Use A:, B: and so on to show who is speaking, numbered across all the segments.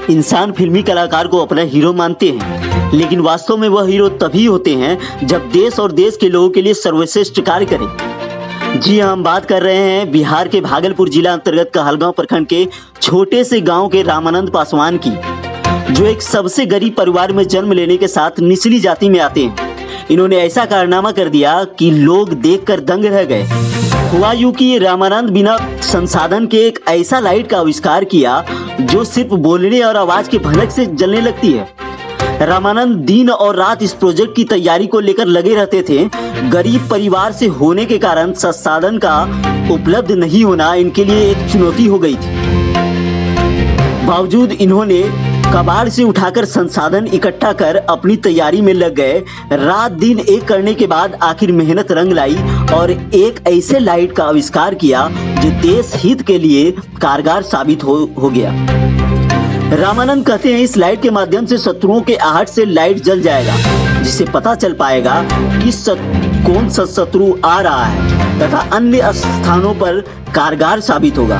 A: इंसान फिल्मी कलाकार को अपना हीरो मानते हैं, लेकिन वास्तव में वह हीरो तभी होते हैं जब देश और देश के लोगों के लिए सर्वश्रेष्ठ कार्य करें। जी हाँ, हम बात कर रहे हैं बिहार के भागलपुर जिला अंतर्गत कहलगांव प्रखंड के छोटे से गांव के रामानंद पासवान की, जो एक सबसे गरीब परिवार में जन्म लेने के साथ निचली जाति में आते हैं। इन्होंने ऐसा कारनामा कर दिया कि लोग देखकर दंग रह गए। हुआ यूं कि रामानंद बिना संसाधन के एक ऐसा लाइट का आविष्कार किया जो सिर्फ बोलने और आवाज के भनक से जलने लगती है। रामानंद दिन और रात इस प्रोजेक्ट की तैयारी को लेकर लगे रहते थे। गरीब परिवार से होने के कारण संसाधन का उपलब्ध नहीं होना इनके लिए एक चुनौती हो गई थी। बावजूद इन्होंने कबाड़ से उठाकर संसाधन इकट्ठा कर अपनी तैयारी में लग गए। रात दिन एक करने के बाद आखिर मेहनत रंग लाई और एक ऐसे लाइट का आविष्कार किया जो देश हित के लिए कारगर साबित हो गया। रामानंद कहते हैं, इस लाइट के माध्यम से शत्रुओं के आहट से लाइट जल जाएगा, जिससे पता चल पाएगा कि कौन सा शत्रु आ रहा है तथा अन्य स्थानों पर कारगर साबित होगा।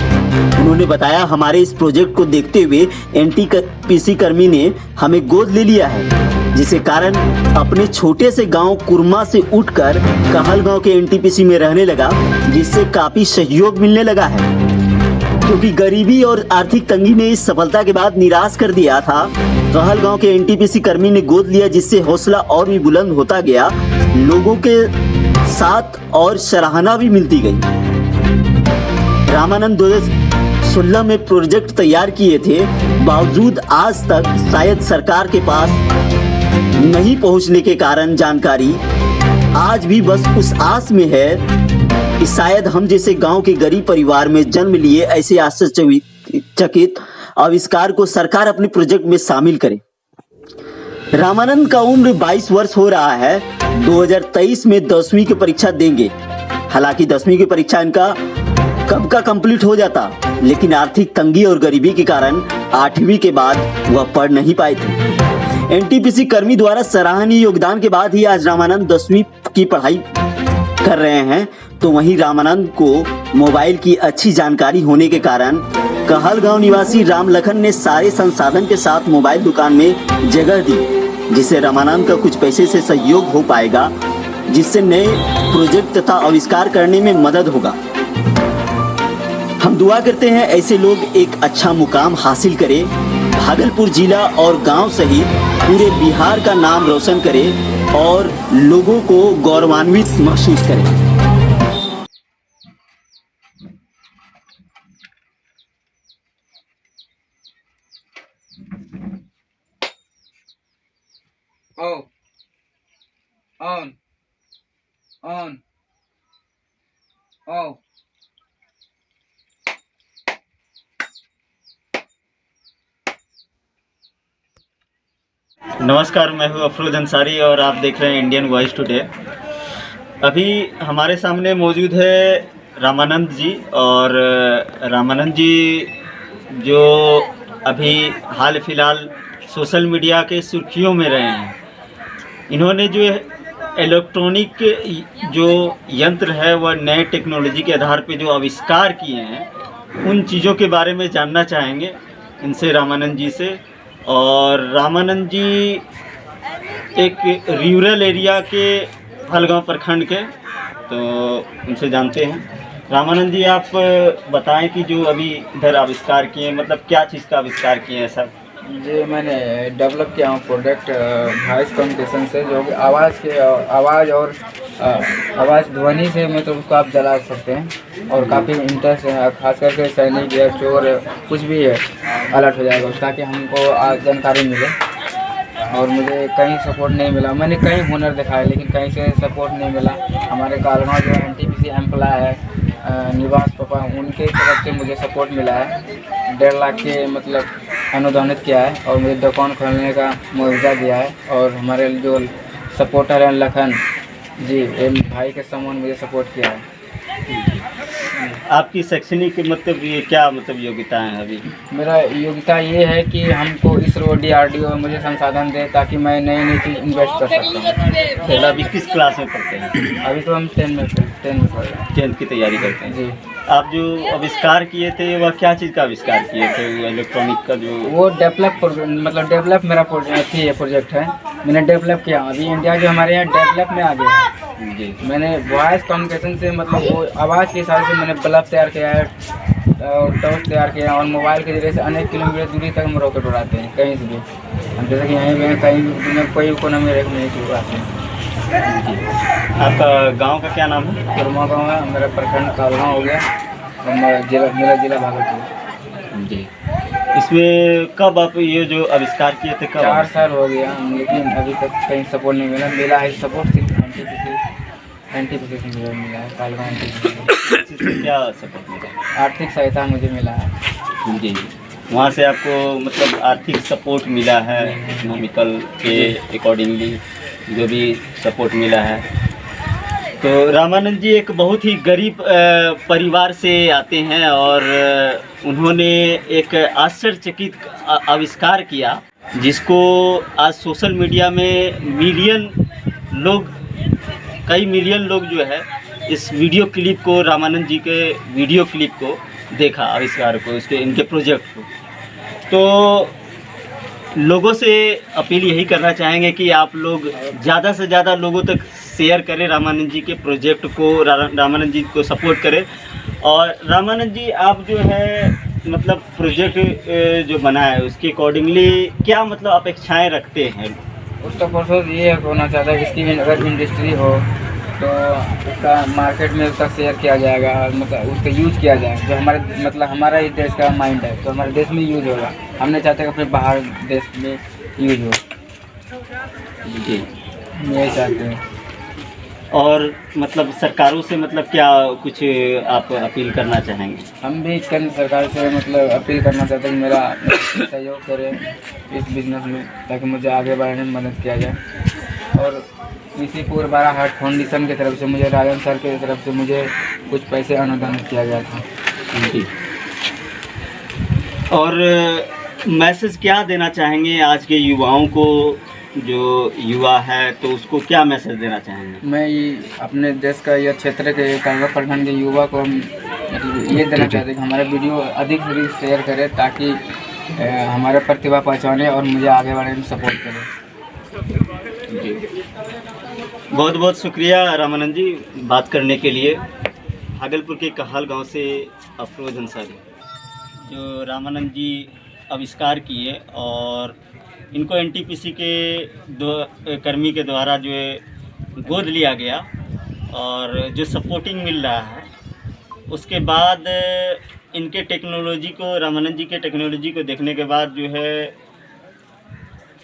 A: उन्होंने बताया, हमारे इस प्रोजेक्ट को देखते हुए एनटीपीसी कर्मी ने हमें गोद ले लिया है, जिसके कारण अपने छोटे से गांव कुरमा से उठकर कहलगांव के एनटीपीसी में रहने लगा, जिससे काफी सहयोग मिलने लगा है। क्योंकि गरीबी और आर्थिक तंगी ने इस सफलता के बाद निराश कर दिया था, कहलगांव के एनटीपीसी कर्मी ने गोद लिया, जिससे हौसला और भी बुलंद होता गया। लोगों के साथ और सराहना भी मिलती गई। रामानंद 2016 में प्रोजेक्ट तैयार किए थे, बावजूद आज तक शायद सरकार के पास नहीं पहुंचने के कारण जानकारी आज भी बस उस आस में है कि शायद हम जैसे गांव के गरीब परिवार में जन्म लिए ऐसे आश्चर्यचकित आविष्कार को सरकार अपने प्रोजेक्ट में शामिल करे। रामानंद का उम्र 22 वर्ष हो रहा है। 2023 में 10वीं की परीक्षा देंगे। हालांकि 10वीं की परीक्षा इनका कब का कंप्लीट हो जाता, लेकिन आर्थिक तंगी और गरीबी के कारण 8वीं के बाद वह पढ़ नहीं पाए थे। एनटीपीसी कर्मी द्वारा सराहनीय योगदान के बाद ही आज रामानंद 10वीं की पढ़ाई कर रहे हैं। तो वहीं रामानंद को मोबाइल की अच्छी जानकारी होने के कारण कहलगांव निवासी राम लखन ने सारे संसाधन के साथ मोबाइल दुकान में जगह दी, जिससे रामानंद का कुछ पैसे से सहयोग हो पाएगा, जिससे नए प्रोजेक्ट तथा आविष्कार करने में मदद होगा। हम दुआ करते हैं ऐसे लोग एक अच्छा मुकाम हासिल करें, भागलपुर जिला और गांव सहित पूरे बिहार का नाम रोशन करें और लोगों को गौरवान्वित महसूस करें। नमस्कार, मैं हूँ अफरोज अंसारी और आप देख रहे हैं इंडियन वॉइस टुडे। अभी हमारे सामने मौजूद है रामानंद जी, और रामानंद जी जो अभी हाल फिलहाल सोशल मीडिया के सुर्खियों में रहे हैं। इन्होंने जो इलेक्ट्रॉनिक जो यंत्र है वह नए टेक्नोलॉजी के आधार पे जो आविष्कार किए हैं, उन चीज़ों के बारे में जानना चाहेंगे इनसे, रामानंद जी से। और रामानंद जी एक रूरल एरिया के कहलगांव प्रखंड के, तो उनसे जानते हैं। रामानंद जी, आप बताएं कि जो अभी इधर आविष्कार किए, मतलब क्या चीज़ का आविष्कार किए हैं सर?
B: जी, मैंने डेवलप किया हूँ प्रोडक्ट वॉइस कम्युनिकेशन से, जो आवाज़ ध्वनि से मतलब उसको आप जला सकते हैं, और काफ़ी इंटरेस्ट है, खास करके सैनिक या चोर कुछ भी है अलर्ट हो जाएगा, ताकि हमको जानकारी मिले। और मुझे कहीं सपोर्ट नहीं मिला, मैंने कहीं हुनर दिखाया लेकिन कहीं से सपोर्ट नहीं मिला। हमारे कहलगांव जो एनटीपीसी एम्प्लॉय है निवास पापा, उनके तरफ से मुझे सपोर्ट मिला है। 1.5 लाख के मतलब अनुदानित किया है और मुझे दुकान खोलने का मुआवजा दिया है। और हमारे जो सपोर्टर हैं लखन जी, भाई के समान मुझे सपोर्ट किया है।
A: आपकी शैक्षणिक मतलब ये क्या मतलब योग्यता है? अभी
B: मेरा योग्यता ये है कि हमको इसरो DRDO मुझे संसाधन दे, ताकि मैं नई चीज़ इन्वेस्ट कर सकता हूँ।
A: पहला अभी किस क्लास में पढ़ते हैं?
B: अभी तो हम 10 में पढ़ रहे हैं।
A: 10th की तैयारी करते हैं
B: जी।
A: आप जो आविष्कार किए थे वह क्या चीज़ का आविष्कार किए थे, वो इलेक्ट्रॉनिक का जो?
B: वो डेवलप मेरा प्रोजेक्ट है। मैंने डेवलप किया। अभी इंडिया जो हमारे यहाँ डेवलप में आ गया है।
A: जी।
B: मैंने वॉइस कम्युनिकेशन से मतलब वो आवाज़ के हिसाब से मैंने बल्ब तैयार किया है और टॉर्च तैयार किया है, और मोबाइल के जरिए से अनेक किलोमीटर दूरी तक हम रॉकेट उड़ाते हैं कहीं से भी। हम जैसे कि यहीं पे कहीं दुनिया कोई कोना में रह नहीं उड़ाते हैं।
A: आपका गांव का क्या नाम है?
B: कुरमा गाँव है मेरा, प्रखंड कालगाँव हो गया, और मेरा जिला भागलपुर।
A: जी। इसमें कब आप ये जो आविष्कार किए थे कब?
B: 4 साल हो गया, लेकिन अभी तक कहीं सपोर्ट नहीं मिला है सपोर्ट सिर्फ एनटीपीसी से मिला है, कालगाँव NTPC से।
A: क्या सपोर्ट मिला?
B: आर्थिक सहायता मुझे मिला है।
A: जी। वहाँ से आपको मतलब आर्थिक सपोर्ट मिला है, इकोनॉमिकल के अकॉर्डिंगली जो भी सपोर्ट मिला है। तो रामानंद जी एक बहुत ही गरीब परिवार से आते हैं, और उन्होंने एक आश्चर्यचकित आविष्कार किया, जिसको आज सोशल मीडिया में कई मिलियन लोग जो है इस वीडियो क्लिप को, रामानंद जी के वीडियो क्लिप को देखा, आविष्कार को, इनके प्रोजेक्ट को। तो लोगों से अपील यही करना चाहेंगे कि आप लोग ज़्यादा से ज़्यादा लोगों तक शेयर करें रामानंद जी के प्रोजेक्ट को, रामानंद जी को सपोर्ट करें। और रामानंद जी आप जो है मतलब प्रोजेक्ट जो बना है उसके अकॉर्डिंगली क्या मतलब अपेक्षाएं रखते हैं?
B: उसका प्रोसेस ये होना चाहता है, इसकी अगर इंडस्ट्री हो तो उसका मार्केट में उसका शेयर किया जाएगा, मतलब उसका यूज़ किया जाएगा। जो हमारा ही देश का माइंड है तो हमारे देश में यूज़ होगा। हम नहीं चाहते कि अपने बाहर देश में यूज़ हो।
A: जी,
B: यही चाहते हैं।
A: और मतलब सरकारों से मतलब क्या कुछ आप अपील करना चाहेंगे? हम
B: भी सरकार से मतलब अपील करना चाहते हैं कि मेरा सहयोग करें इस बिज़नेस में, ताकि मुझे आगे बढ़ने में मदद किया जाए। और इसी पूर्व बारा हार्ट फाउंडेशन की तरफ से मुझे, राजन सर की तरफ से मुझे कुछ पैसे अनुदान किया गया था।
A: जी। और मैसेज क्या देना चाहेंगे आज के युवाओं को? जो युवा है तो उसको क्या मैसेज देना चाहेंगे?
B: मैं ये अपने देश का या क्षेत्र के कालगा प्रखंड के युवा को मतलब ये देना चाहते हैं कि हमारा वीडियो अधिक से अधिक शेयर करें, ताकि हमारा प्रतिभा पहचाने और मुझे आगे बढ़ने में सपोर्ट करें।
A: जी, बहुत बहुत शुक्रिया रामानंद जी बात करने के लिए। भागलपुर के कहल गांव से अफरोज अंसारी, जो रामानंद जी आविष्कार किए और इनको एनटीपीसी के कर्मी के द्वारा जो है गोद लिया गया, और जो सपोर्टिंग मिल रहा है उसके बाद इनके टेक्नोलॉजी को, रामानंद जी के टेक्नोलॉजी को देखने के बाद जो है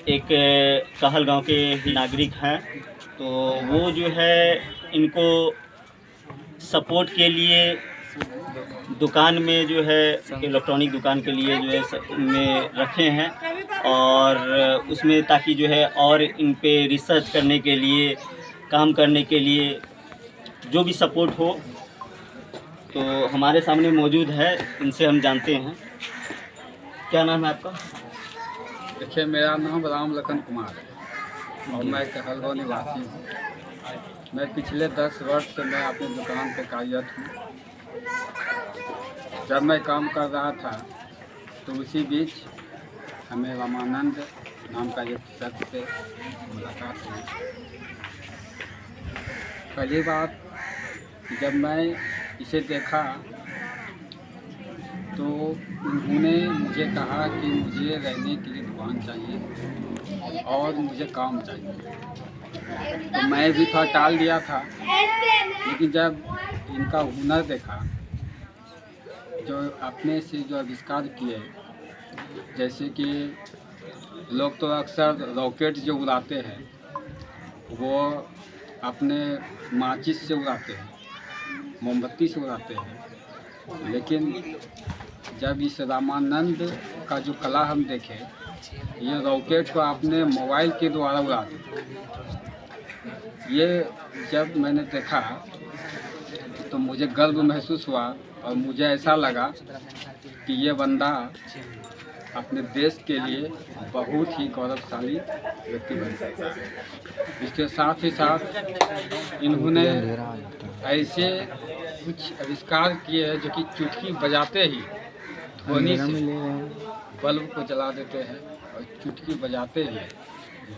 A: एक कहल गांव के ही नागरिक हैं, तो वो जो है इनको सपोर्ट के लिए दुकान में जो है इलेक्ट्रॉनिक दुकान के लिए जो है में रखे हैं, और उसमें ताकि जो है और इन पे रिसर्च करने के लिए, काम करने के लिए जो भी सपोर्ट हो तो हमारे सामने मौजूद है, इनसे हम जानते हैं। क्या नाम है आपका?
C: देखिए, मेरा नाम राम लखन कुमार है और मैं कहलगाँव निवासी हूँ। मैं पिछले 10 वर्ष से मैं अपनी दुकान पर कार्यरत हूँ। जब मैं काम कर रहा था तो उसी बीच हमें रामानंद नाम का एक शख्स से मुलाकात हुई। पहली बात जब मैं इसे देखा तो उन्होंने मुझे कहा कि मुझे रहने के लिए दुकान चाहिए और मुझे काम चाहिए। तो मैं भी थोड़ा टाल दिया था, लेकिन जब इनका हुनर देखा, जो अपने से जो आविष्कार किए, जैसे कि लोग तो अक्सर रॉकेट जो उड़ाते हैं वो अपने माचिस से उड़ाते हैं, मोमबत्ती से उड़ाते हैं, लेकिन जब इस रामानंद का जो कला हम देखें, ये रॉकेट को अपने मोबाइल के द्वारा उड़ाते हैं। ये जब मैंने देखा तो मुझे गर्व महसूस हुआ और मुझे ऐसा लगा कि ये बंदा अपने देश के लिए बहुत ही गौरवशाली व्यक्ति बन सकता है। इसके साथ ही साथ इन्होंने ऐसे कुछ आविष्कार किए हैं जो कि चुटकी बजाते ही ध्वनि से बल्ब को जला देते हैं और चुटकी बजाते ही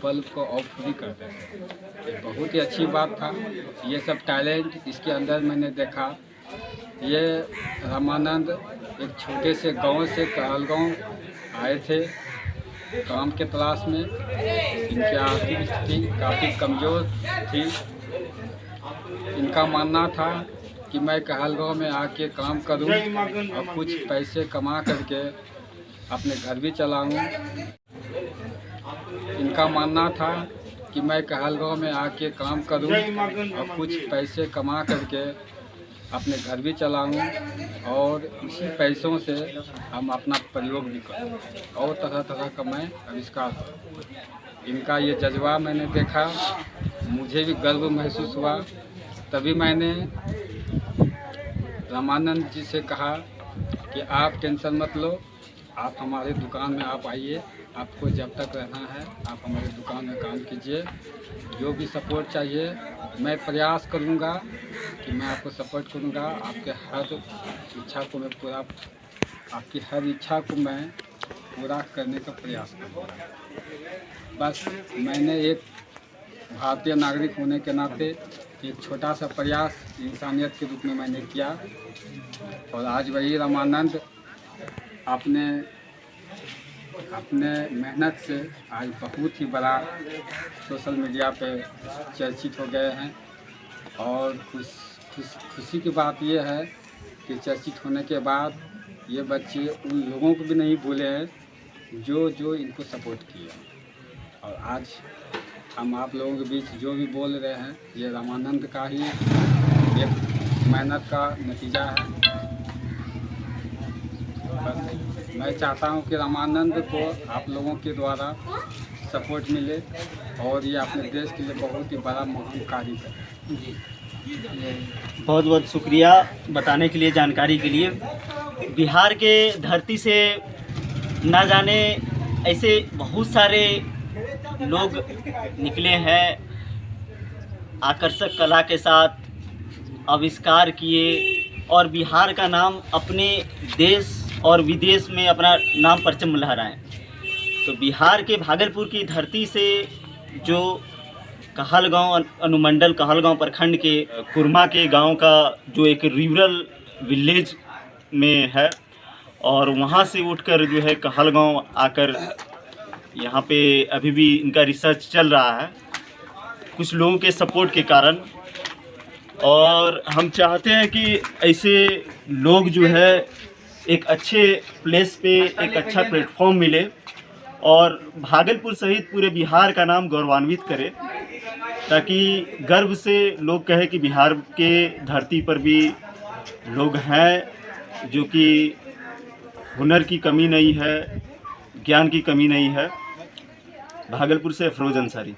C: बल्ब को ऑफ भी कर देते हैं। ये बहुत ही अच्छी बात था। ये सब टैलेंट इसके अंदर मैंने देखा। ये रामानंद एक छोटे से गांव से कहलगांव आए थे काम के तलाश में। इनकी आर्थिक स्थिति काफ़ी कमज़ोर थी। इनका मानना था कि मैं कहलगांव में आके काम करूं और कुछ पैसे कमा करके अपने घर भी चलाऊं। इनका मानना था कि मैं कहलगांव में आके काम करूं और कुछ पैसे कमा करके अपने घर भी चलाऊं और उसी पैसों से हम अपना प्रयोग भी करूं और तरह तरह का मैं आविष्कार करूं। इनका ये जज्बा मैंने देखा, मुझे भी गर्व महसूस हुआ। तभी मैंने रामानंद जी से कहा कि आप टेंशन मत लो, आप हमारे दुकान में आप आइए, आपको जब तक रहना है आप हमारे दुकान में काम कीजिए। जो भी सपोर्ट चाहिए मैं प्रयास करूंगा कि मैं आपको सपोर्ट करूंगा। आपके हर इच्छा को मैं आपकी हर इच्छा को मैं पूरा करने का प्रयास करूंगा। बस मैंने एक भारतीय नागरिक होने के नाते एक छोटा सा प्रयास इंसानियत के रूप में मैंने किया और आज वही रामानंद अपने मेहनत से आज बहुत ही बड़ा सोशल मीडिया पे चर्चित हो गए हैं। और खुशी की बात यह है कि चर्चित होने के बाद ये बच्चे उन लोगों को भी नहीं भूले हैं जो इनको सपोर्ट किए। और आज हम आप लोगों के बीच जो भी बोल रहे हैं ये रामानंद का ही एक मेहनत का नतीजा है। बस मैं चाहता हूं कि रामानंद को आप लोगों के द्वारा सपोर्ट मिले और ये अपने देश के लिए बहुत ही बड़ा महान कार्य करें।
A: बहुत बहुत शुक्रिया बताने के लिए, जानकारी के लिए। बिहार के धरती से ना जाने ऐसे बहुत सारे लोग निकले हैं, आकर्षक कला के साथ आविष्कार किए और बिहार का नाम अपने देश और विदेश में अपना नाम परचम लहराएं। तो बिहार के भागलपुर की धरती से जो कहलगांव अनुमंडल कहलगांव प्रखंड के कुरमा के गांव का जो एक रूरल विलेज में है और वहां से उठकर जो है कहलगांव आकर यहाँ पे अभी भी इनका रिसर्च चल रहा है कुछ लोगों के सपोर्ट के कारण। और हम चाहते हैं कि ऐसे लोग जो है एक अच्छे प्लेस पे एक अच्छा प्लेटफॉर्म मिले और भागलपुर सहित पूरे बिहार का नाम गौरवान्वित करे, ताकि गर्व से लोग कहे कि बिहार के धरती पर भी लोग हैं जो कि हुनर की कमी नहीं है, ज्ञान की कमी नहीं है। भागलपुर से अफरोज अंसारी।